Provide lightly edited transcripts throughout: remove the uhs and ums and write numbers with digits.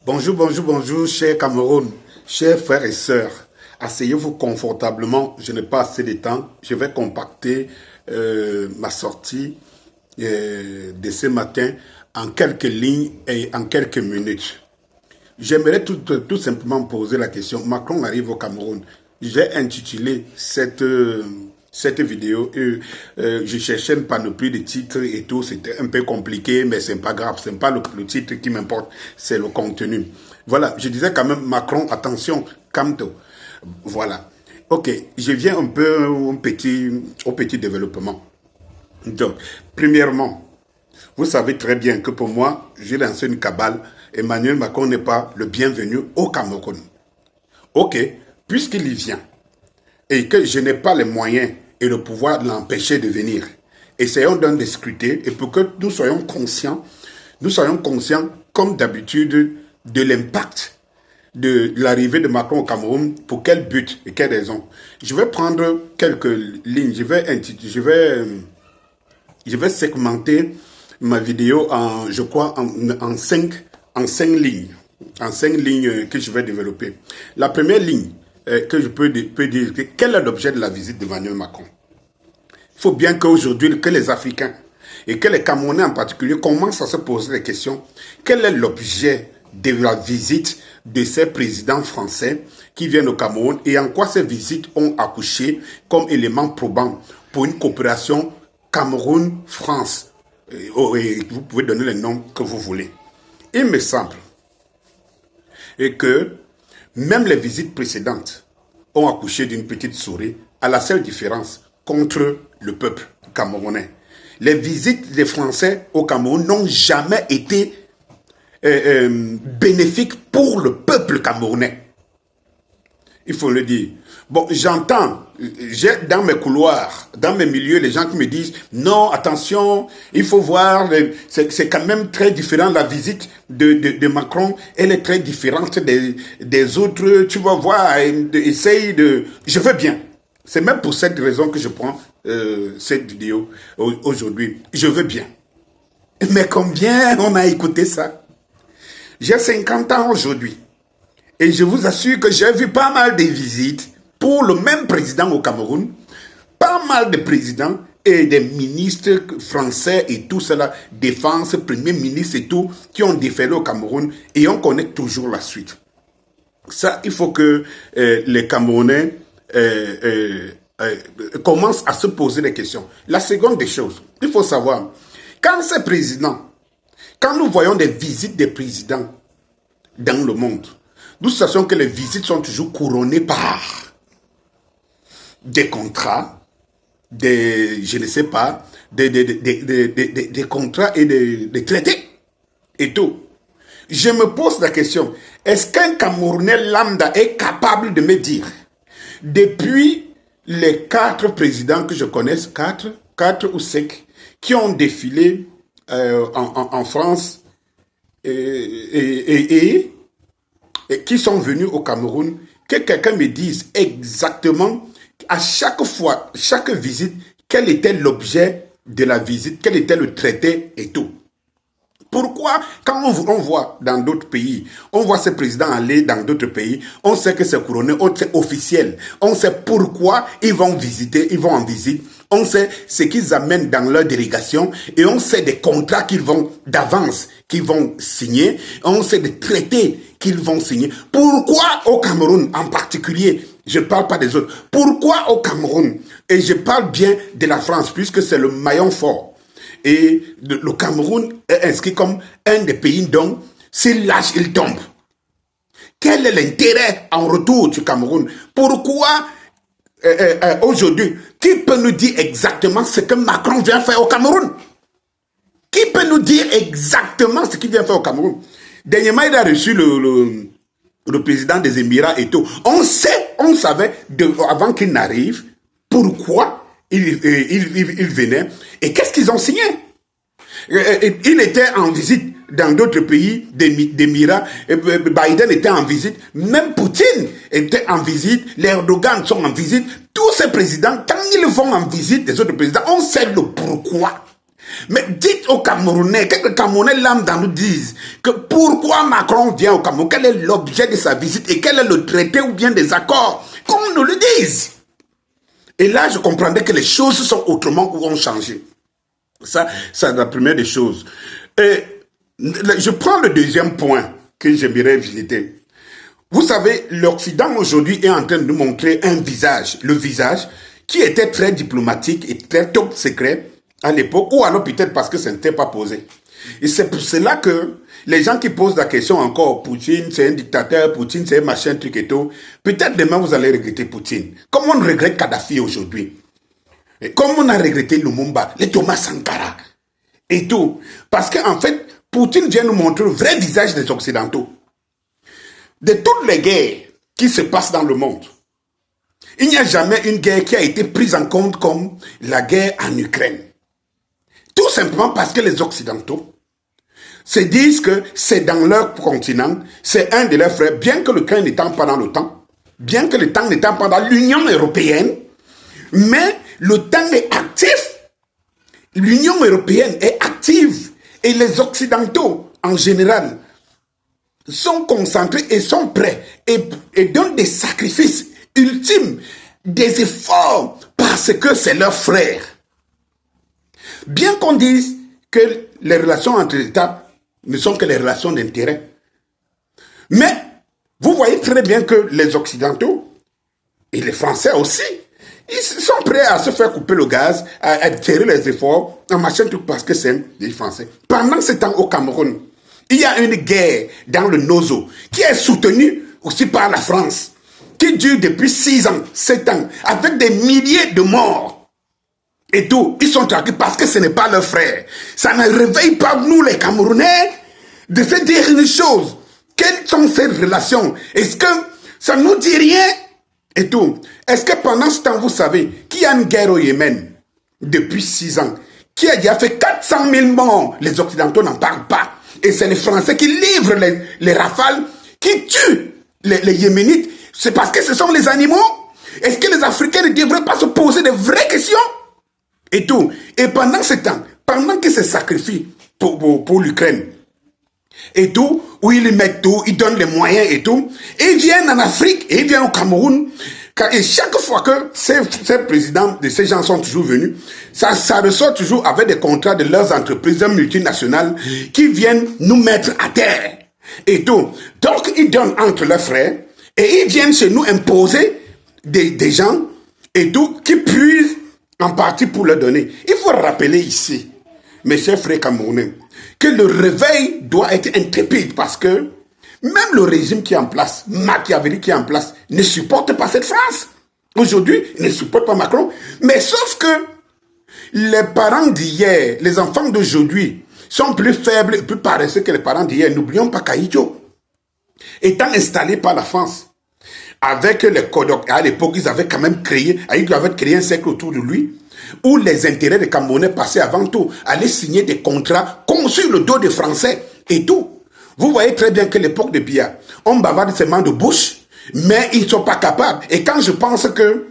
Bonjour, bonjour, bonjour, cher Cameroun, chers frères et sœurs. Asseyez-vous confortablement, je n'ai pas assez de temps. Je vais compacter ma sortie de ce matin en quelques lignes et en quelques minutes. J'aimerais tout simplement poser la question. Macron arrive au Cameroun. J'ai intitulé cette vidéo. Je cherchais une panoplie de titres et tout. C'était un peu compliqué, mais c'est pas grave. C'est pas le titre qui m'importe, c'est le contenu. Voilà, je disais quand même, Macron, attention, calme-toi. Voilà. Ok, je viens un peu au petit développement. Donc, premièrement, vous savez très bien que pour moi, j'ai lancé une cabale. Emmanuel Macron n'est pas le bienvenu au Cameroun. Ok, puisqu'il y vient et que je n'ai pas les moyens et le pouvoir de l'empêcher de venir, essayons d'en discuter et pour que nous soyons conscients, comme d'habitude, de l'impact de l'arrivée de Macron au Cameroun, pour quel but et quelle raison. Je vais prendre quelques lignes, je vais segmenter ma vidéo en, je crois, en cinq lignes. En 5 lignes que je vais développer. La première ligne que je peux dire, quel est l'objet de la visite d'Emmanuel Macron? Il faut bien qu'aujourd'hui, que les Africains et que les Camerounais en particulier commencent à se poser des questions. Quel est l'objet de la visite de ces présidents français qui viennent au Cameroun et en quoi ces visites ont accouché comme élément probant pour une coopération Cameroun-France? Et vous pouvez donner les noms que vous voulez. Il me semble que même les visites précédentes ont accouché d'une petite souris, à la seule différence contre le peuple camerounais. Les visites des Français au Cameroun n'ont jamais été bénéfiques pour le peuple camerounais. Il faut le dire. Bon, j'entends, j'ai dans mes couloirs, dans mes milieux, les gens qui me disent « Non, attention, il faut voir, c'est quand même très différent, la visite de Macron, elle est très différente des autres, tu vas voir, essaye de... » Je veux bien. C'est même pour cette raison que je prends cette vidéo aujourd'hui. Je veux bien. Mais combien on a écouté ça? J'ai 50 ans aujourd'hui. Et je vous assure que j'ai vu pas mal de visites pour le même président au Cameroun, pas mal de présidents et des ministres français et tout cela, défense, premier ministre et tout, qui ont déféré au Cameroun et on connaît toujours la suite. Ça, il faut que les Camerounais commencent à se poser des questions. La seconde des choses, il faut savoir, quand ces présidents, quand nous voyons des visites des présidents dans le monde, nous sachons que les visites sont toujours couronnées par des contrats, je ne sais pas, des contrats et des traités et tout. Je me pose la question, est-ce qu'un Camerounais lambda est capable de me dire, depuis les 4 présidents que je connais, 4 ou 5, qui ont défilé en France et qui sont venus au Cameroun, que quelqu'un me dise exactement, à chaque fois, chaque visite, quel était l'objet de la visite, quel était le traité et tout. Pourquoi, quand on voit dans d'autres pays, on voit ces présidents aller dans d'autres pays, on sait que c'est couronné, c'est officiel. On sait pourquoi ils vont visiter, ils vont en visite. On sait ce qu'ils amènent dans leur délégation et on sait des contrats qu'ils vont d'avance, qu'ils vont signer. On sait des traités qu'ils vont signer. Pourquoi au Cameroun en particulier? Je ne parle pas des autres. Pourquoi au Cameroun? Et je parle bien de la France puisque c'est le maillon fort. Et le Cameroun est inscrit comme un des pays dont s'il lâche, il tombe. Quel est l'intérêt en retour du Cameroun? Pourquoi aujourd'hui, qui peut nous dire exactement ce que Macron vient faire au Cameroun? Qui peut nous dire exactement ce qu'il vient faire au Cameroun? Dernièrement, il a reçu le président des Émirats et tout. On savait avant qu'il n'arrive pourquoi il venait et qu'est-ce qu'ils ont signé. Il était en visite dans d'autres pays d'Émirats, Biden était en visite, même Poutine était en visite, les Erdogan sont en visite, tous ces présidents, quand ils vont en visite des autres présidents, on sait le pourquoi. Mais dites aux Camerounais, que les Camerounais lambda nous disent que pourquoi Macron vient au Cameroun, quel est l'objet de sa visite et quel est le traité ou bien des accords, qu'on nous le dise. Et là, je comprendrais que les choses sont autrement ou ont changé. Ça, c'est la première des choses. Et je prends le deuxième point que j'aimerais visiter. Vous savez, l'Occident aujourd'hui est en train de nous montrer un visage, le visage qui était très diplomatique et très top secret à l'époque, ou alors peut-être parce que ça n'était pas posé. Et c'est pour cela que les gens qui posent la question encore, Poutine c'est un dictateur, Poutine c'est un machin, truc et tout, peut-être demain vous allez regretter Poutine. Comme on regrette Kadhafi aujourd'hui. Et comme on a regretté Lumumba, les Thomas Sankara et tout. Parce qu'en fait, Poutine vient nous montrer le vrai visage des Occidentaux. De toutes les guerres qui se passent dans le monde, il n'y a jamais une guerre qui a été prise en compte comme la guerre en Ukraine. Tout simplement parce que les Occidentaux se disent que c'est dans leur continent, c'est un de leurs frères, bien que l'Ukraine n'étant pas dans l'OTAN, bien que l'OTAN n'étant pas dans l'Union européenne, mais l'OTAN est actif, l'Union européenne est active, et les Occidentaux, en général, sont concentrés et sont prêts, et donnent des sacrifices ultimes, des efforts, parce que c'est leur frère. Bien qu'on dise que les relations entre États ne sont que les relations d'intérêt. Mais vous voyez très bien que les Occidentaux, et les Français aussi, ils sont prêts à se faire couper le gaz, à tirer les efforts, en machin tout parce que c'est des Français. Pendant ce temps au Cameroun, il y a une guerre dans le Nozo qui est soutenue aussi par la France, qui dure depuis 6 ans, 7 ans, avec des milliers de morts. Et tout, ils sont traqués parce que ce n'est pas leur frère. Ça ne réveille pas nous les Camerounais de se dire une chose. Quelles sont ces relations? Est-ce que ça ne nous dit rien? Et tout. Est-ce que pendant ce temps, vous savez qu'il y a une guerre au Yémen depuis 6 ans, qui a déjà fait 400 000 morts? Les Occidentaux n'en parlent pas. Et c'est les Français qui livrent les rafales, qui tuent les Yéménites. C'est parce que ce sont les animaux? Est-ce que les Africains ne devraient pas se poser de vraies questions? Et tout. Et pendant ce temps, pendant qu'ils se sacrifient pour l'Ukraine, et tout, où ils mettent tout, ils donnent les moyens et tout, et ils viennent en Afrique, et ils viennent au Cameroun, et chaque fois que ces présidents de ces gens sont toujours venus, ça ressort toujours avec des contrats de leurs entreprises multinationales qui viennent nous mettre à terre. Et tout. Donc, ils donnent entre leurs frères, et ils viennent chez nous imposer des gens, et tout, qui puissent en partie pour leur donner. Il faut rappeler ici, mes chers frères camerounais, que le réveil doit être intrépide parce que même le régime qui est en place, Machiavelli qui est en place, ne supporte pas cette France. Aujourd'hui, il ne supporte pas Macron. Mais sauf que les parents d'hier, les enfants d'aujourd'hui, sont plus faibles et plus paresseux que les parents d'hier. N'oublions pas Kaïdjo, étant installé par la France, avec les Kodok, à l'époque, ils avaient quand même créé un cercle autour de lui, où les intérêts des Camerounais passaient avant tout, allaient signer des contrats conçus sur le dos des Français et tout. Vous voyez très bien que l'époque de Biya, on bavarde seulement de bouche, mais ils ne sont pas capables. Et quand je pense que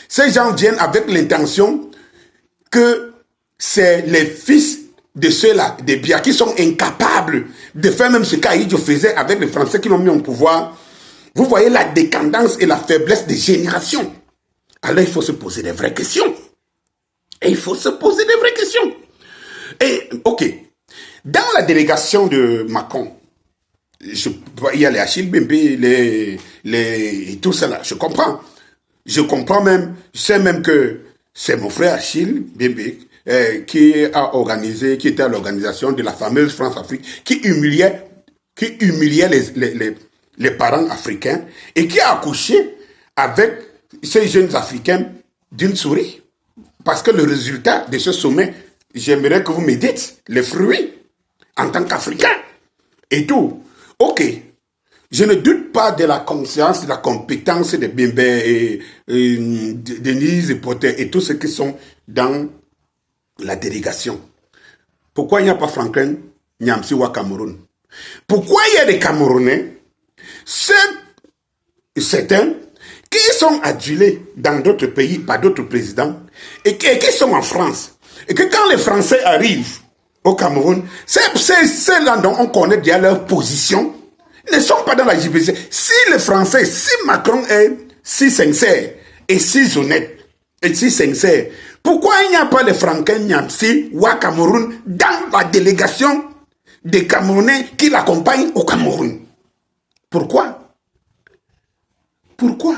ces gens viennent avec l'intention que c'est les fils de ceux-là, des Biya, qui sont incapables de faire même ce qu'Aïdjo faisait avec les Français qui l'ont mis au pouvoir. Vous voyez la décadence et la faiblesse des générations. Alors il faut se poser des vraies questions. Et il faut se poser des vraies questions. Et, ok, dans la délégation de Macron, il y a les Achille Bembe, et tout cela, je comprends. Je comprends même, je sais même que c'est mon frère Achille Bembe qui était à l'organisation de la fameuse France-Afrique, qui humiliait les parents africains et qui a accouché avec ces jeunes Africains d'une souris. Parce que le résultat de ce sommet, j'aimerais que vous me dites les fruits en tant qu'Africain et tout. Ok, je ne doute pas de la conscience, de la compétence de Bembe et Denise et Potter et tous ceux qui sont dans la délégation. Pourquoi il n'y a pas Franklin Nyamsi au Cameroun? Pourquoi il y a des Camerounais, certains, qui sont adulés dans d'autres pays par d'autres présidents et qui sont en France, Et que quand les Français arrivent au Cameroun, ceux-là dont on connaît déjà leur position, ne sont pas dans la JPC. Si les Français, si Macron est si sincère et si honnête et si sincère, pourquoi il n'y a pas les Franquins Niamsi ou à Cameroun dans la délégation des Camerounais qui l'accompagnent au Cameroun? Pourquoi? Pourquoi?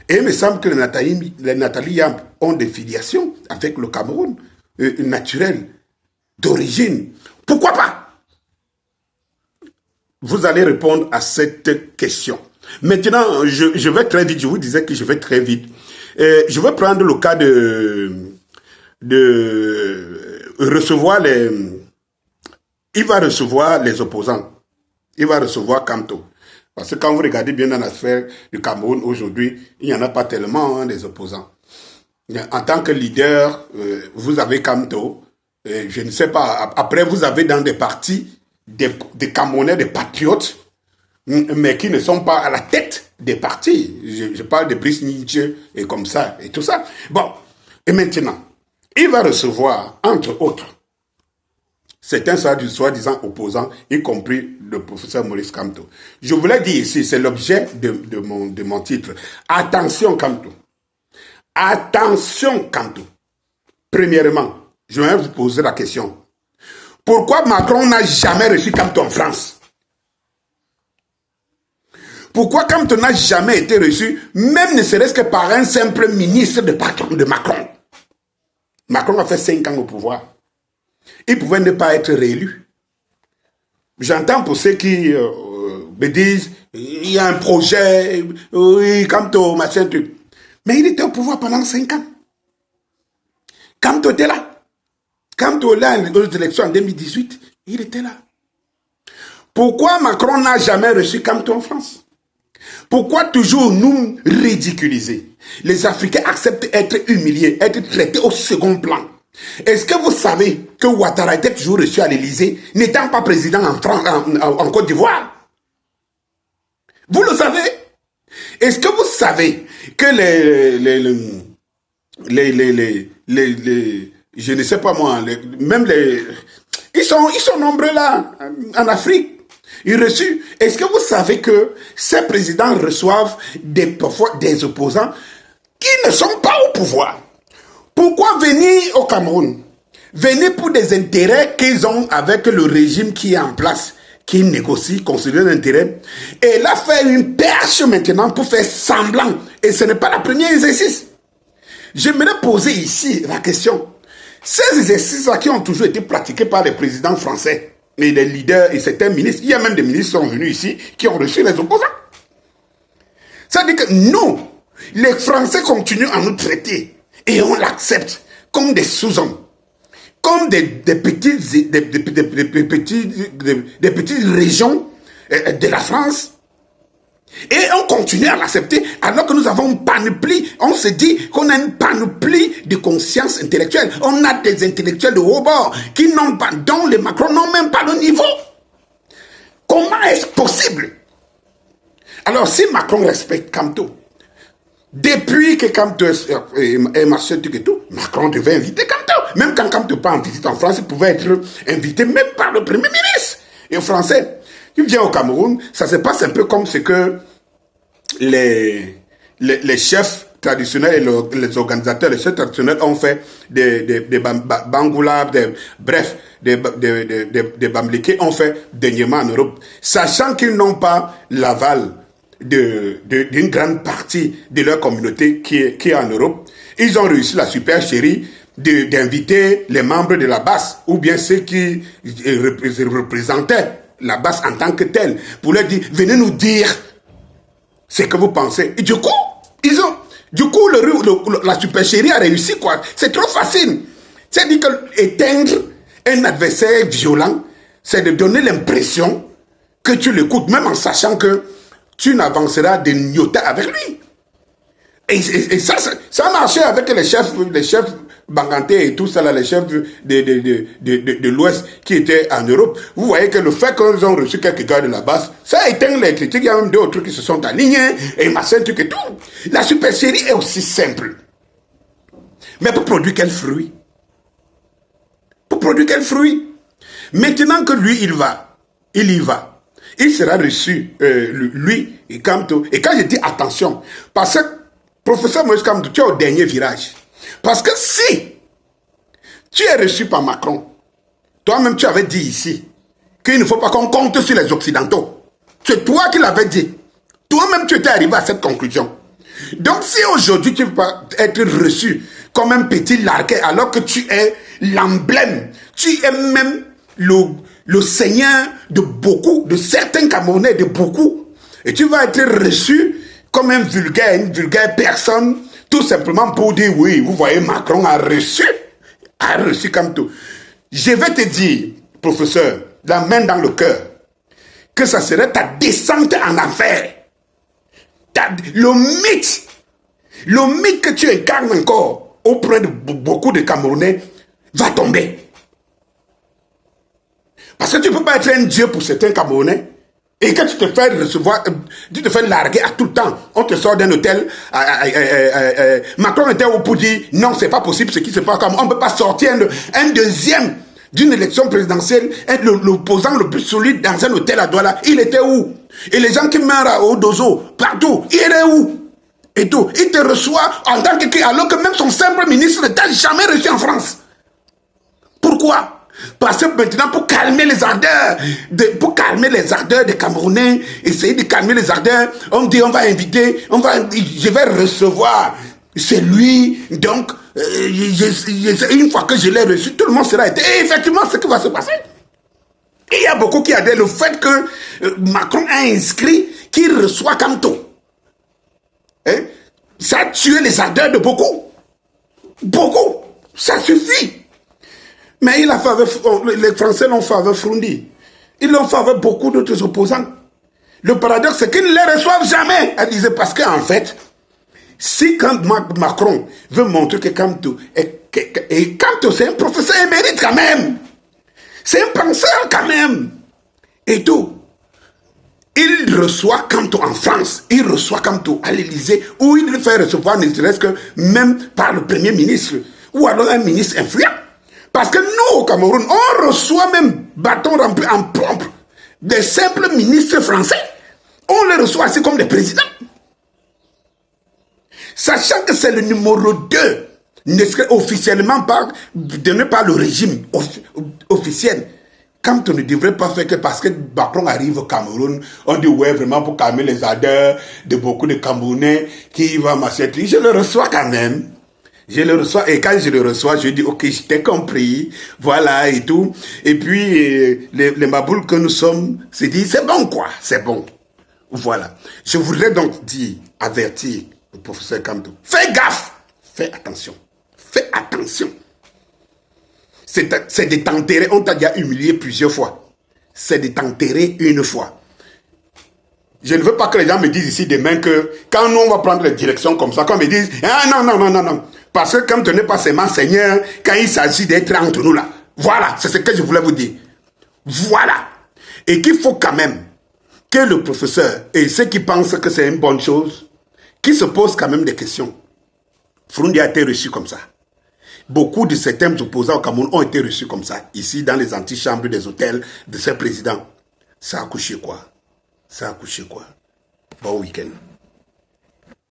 Et il me semble que les Nathalie Yamb ont des filiations avec le Cameroun, naturelles, d'origine. Pourquoi pas? Vous allez répondre à cette question. Maintenant, je vais très vite. Je vous disais que je vais très vite. Je vais prendre le cas de recevoir les... Il va recevoir les opposants. Il va recevoir Kamto. Parce que quand vous regardez bien dans l'affaire du Cameroun aujourd'hui, il n'y en a pas tellement des opposants. En tant que leader, vous avez Kamto. Je ne sais pas. Après, vous avez dans des partis des Camerounais, des patriotes, mais qui ne sont pas à la tête des partis. Je parle de Brice Nietzsche et comme ça, et tout ça. Bon, et maintenant, il va recevoir, entre autres, certains soi-disant opposants, y compris le professeur Maurice Kamto. Je voulais dire ici, c'est l'objet de mon titre. Attention Kamto. Attention Kamto. Premièrement, je vais vous poser la question. Pourquoi Macron n'a jamais reçu Kamto en France? Pourquoi Kamto n'a jamais été reçu, même ne serait-ce que par un simple ministre de Macron? Macron a fait 5 ans au pouvoir. Il pouvait ne pas être réélu. J'entends pour ceux qui me disent, il y a un projet, oui, Kamto, machin, truc. Mais il était au pouvoir pendant 5 ans. Kamto était là. Kamto là, aux élections en 2018, il était là. Pourquoi Macron n'a jamais reçu Kamto en France? Pourquoi toujours nous ridiculiser? Les Africains acceptent d'être humiliés, être traités au second plan. Est-ce que vous savez que Ouattara était toujours reçu à l'Élysée, n'étant pas président en Côte d'Ivoire? Vous le savez? Est-ce que vous savez que je ne sais pas moi, ils sont nombreux là, en Afrique. Ils reçus. Est-ce que vous savez que ces présidents reçoivent parfois des opposants qui ne sont pas au pouvoir? Pourquoi venir au Cameroun? Venir pour des intérêts qu'ils ont avec le régime qui est en place, qui négocie, considère l'intérêt, et là faire une perche maintenant pour faire semblant. Et ce n'est pas le premier exercice. J'aimerais poser ici la question. Ces exercices-là qui ont toujours été pratiqués par les présidents français, et les leaders et certains ministres, il y a même des ministres qui sont venus ici, qui ont reçu les opposants. Ça veut dire que nous, les Français continuent à nous traiter. Et on l'accepte comme des sous-hommes, comme des petites régions de la France. Et on continue à l'accepter alors que nous avons une panoplie. On se dit qu'on a une panoplie de conscience intellectuelle. On a des intellectuels de haut bord qui n'ont pas, dont les Macron n'ont même pas le niveau. Comment est-ce possible? Alors si Macron respecte Kamto, depuis que Kamto est marché et tout, Macron devait inviter Kamto. Même quand Kamto part en visite en France, il pouvait être invité même par le Premier ministre. Et aux Français, il vient au Cameroun, ça se passe un peu comme ce que les chefs traditionnels et les organisateurs, les chefs traditionnels ont fait des Bangoula, bref, des Bamlékés ont fait dernièrement en Europe, sachant qu'ils n'ont pas l'aval d'une grande partie de leur communauté qui est en Europe. Ils ont réussi la supercherie d'inviter les membres de la BAS ou bien ceux qui représentaient la BAS en tant que telle pour leur dire, venez nous dire ce que vous pensez. Et du coup, la supercherie a réussi, quoi. C'est trop facile. C'est-à-dire que éteindre un adversaire violent, c'est de donner l'impression que tu l'écoutes, même en sachant que tu n'avanceras de iota avec lui. Et ça a marché avec les chefs Banganté et tout ça, là, les chefs de l'Ouest qui étaient en Europe. Vous voyez que le fait qu'ils ont reçu quelques gars de la base, ça a éteint les critiques. Il y a même d'autres qui se sont alignés et machin, truc et tout. La supercherie est aussi simple. Mais pour produire quel fruit? produit quel fruit? Maintenant que lui, il y va. Il sera reçu, lui, et Kamto. Et quand je dis attention, parce que, professeur Moïse Kamto, tu es au dernier virage. Parce que si tu es reçu par Macron, toi-même tu avais dit ici qu'il ne faut pas qu'on compte sur les Occidentaux. C'est toi qui l'avais dit. Toi-même tu étais arrivé à cette conclusion. Donc si aujourd'hui tu ne peux pas être reçu comme un petit larguet alors que tu es l'emblème, tu es même le seigneur de beaucoup, de certains Camerounais, de beaucoup, et tu vas être reçu comme une vulgaire personne, tout simplement pour dire oui, vous voyez, Macron a reçu comme tout. Je vais te dire, professeur, la main dans le cœur, que ça serait ta descente en affaires. Le mythe que tu incarnes encore auprès de beaucoup de Camerounais va tomber. Parce que tu ne peux pas être un dieu pour certains Camerounais et que tu te fais recevoir, tu te fais larguer à tout le temps. On te sort d'un hôtel. Macron était au pour dire non, c'est pas possible ce qui se passe. On ne peut pas sortir un deuxième d'une élection présidentielle, être l'opposant le plus solide dans un hôtel à Douala. Il était où? Et les gens qui meurent au Dozo, partout, il est où? Et tout. Il te reçoit en tant que alors que même son simple ministre ne t'a jamais reçu en France. Pourquoi? Parce que maintenant, pour calmer les ardeurs, des Camerounais, essayer de calmer les ardeurs, on dit on va inviter, je vais recevoir. C'est lui, donc, une fois que je l'ai reçu, tout le monde sera été. Et effectivement, ce qui va se passer. Il y a beaucoup qui adhèrent le fait que Macron a inscrit qu'il reçoit Kamto. Hein? Ça a tué les ardeurs de beaucoup. Beaucoup. Ça suffit. Mais les Français l'ont fait avec Frundi. Ils l'ont fait avec beaucoup d'autres opposants. Le paradoxe, c'est qu'ils ne les reçoivent jamais. Elle disait, parce qu'en fait, si quand Macron veut montrer que Kamto, et Kamto c'est un professeur émérite quand même. C'est un penseur quand même. Et tout. Il reçoit Kamto en France. Il reçoit Kamto à l'Élysée, où il le fait recevoir, ne serait-ce que même par le Premier ministre. Ou alors un ministre influent. Parce que nous, au Cameroun, on reçoit même bâton rempli en pompe des simples ministres français. On les reçoit ainsi comme des présidents. Sachant que c'est le numéro 2, officiellement donné par le régime officiel. Quand on ne devrait pas faire que parce que Macron arrive au Cameroun, on dit ouais, vraiment pour calmer les ardeurs de beaucoup de Camerounais qui va m'acheter. Je le reçois quand même. Je le reçois et quand je le reçois, je dis ok, je t'ai compris, voilà et tout. Et puis les maboules que nous sommes se disent c'est bon quoi, c'est bon. Voilà. Je voudrais donc avertir le professeur Kamto, fais gaffe, fais attention, fais attention. C'est de t'enterrer, on t'a déjà humilié plusieurs fois. C'est de t'enterrer une fois. Je ne veux pas que les gens me disent ici demain que quand nous on va prendre les directions comme ça, qu'on me dise ah non. Parce que comme tu n'es pas seulement Seigneur, quand il s'agit d'être entre nous là. Voilà, c'est ce que je voulais vous dire. Voilà. Et qu'il faut quand même que le professeur et ceux qui pensent que c'est une bonne chose, qui se posent quand même des questions. Frundi a été reçu comme ça. Beaucoup de certains opposants au Cameroun ont été reçus comme ça. Ici, dans les antichambres des hôtels de ces présidents. Ça a couché quoi? Ça a couché quoi? Bon week-end.